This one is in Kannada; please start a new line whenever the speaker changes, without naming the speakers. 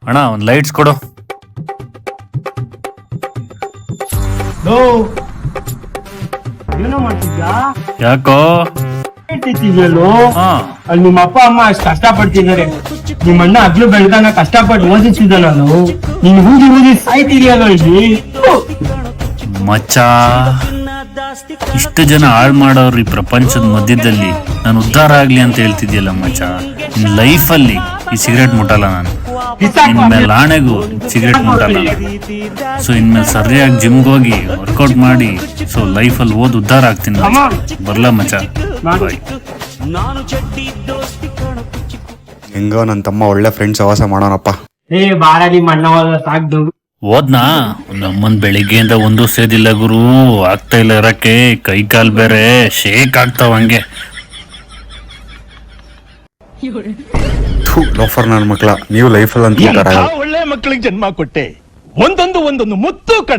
ಅಣ್ಣ ಒಂದು ಲೈಟ್ಸ್ ಕೊಡು.
ಏನೋ ಮಾಡ್ತಿದ್ಯಾ?
ಯಾಕೋ? ಹಾ
ಅಲ್ಲಿ ನಿಮ್ಮ ಅಪ್ಪ ಅಮ್ಮ ಅಷ್ಟು ಕಷ್ಟಪಡ್ತಿದ್ದಾರೆ. ನಿಮ್ಮ ಅಣ್ಣ ಅಗ್ಲು ಬೆಳ್ದಾನ ಕಷ್ಟಪಟ್ಟು ಓದಿಸಿದ ನಾನು. ನೀನ್ ಊದಿ ಊದಿ ಸಾಯ್ತಿದ್ಯಲ್ಲ ಇಲ್ಲಿ.
ಮಚ್ಚ, ಇಷ್ಟು ಜನ ಹಾಳು ಮಾಡೋರು ಈ ಪ್ರಪಂಚದ ಮಧ್ಯದಲ್ಲಿ ನಾನು ಉದ್ಧಾರ ಆಗ್ಲಿ ಅಂತ ಹೇಳ್ತಿದ್ಯಲ್ಲ ಮಚ್ಚ. ನಿನ್ ಲೈಫಲ್ಲಿ ಈ ಸಿಗರೇಟ್ ಮುಟ್ಟಲ್ಲ ನಾನು. ಇನ್ಮೇಲೆ ಆಣೆಗೂ ಸಿಗರೇಟ್ ಮುಟ್ಟಲ್ಲ. ಸೊ ಇನ್ಮೇಲೆ ಸರಿಯಾಗಿ ಜಿಮ್ಗೆ ಹೋಗಿ ವರ್ಕೌಟ್ ಮಾಡಿ ಸೊ ಲೈಫಲ್ಲಿ ಓದ್ ಉದ್ಧಾರ ಆಗ್ತೀನಿ. ಬರ್ಲಾ ಮಚ್ಚ, ಬಾಯ್.
ಹೆಂಗೋ ನನ್ನ ತಮ್ಮ ಒಳ್ಳೆ ಫ್ರೆಂಡ್ಸ್ ಸಹವಾಸ ಮಾಡೋಣಪ್ಪ.
ಏ ಬಾರ ನಿಮ್ಮ ಅಣ್ಣ ಸಾಕ್ದು.
ಓದ್ನಾ? ನಮ್ಮನ್ ಬೆಳಿಗ್ಗೆಯಿಂದ ಒಂದು ಸೇದಿಲ್ಲ ಗುರು. ಆಗ್ತಾ ಇಲ್ಲ ಇರಕ್ಕೆ. ಕೈ ಕಾಲ್ ಬೇರೆ ಶೇಕ್ ಆಗ್ತಾವ ಹಂಗೆ.
ಲೋಫರ್ ನನ್ನ ಮಕ್ಕಳ, ನೀವು ಲೈಫಲ್ಲಿ ಅಂತ
ಒಳ್ಳೆ ಮಕ್ಕಳಿಗೆ ಜನ್ಮ ಕೊಟ್ಟೆ. ಒಂದೊಂದು ಮುತ್ತು ಕಡೆ.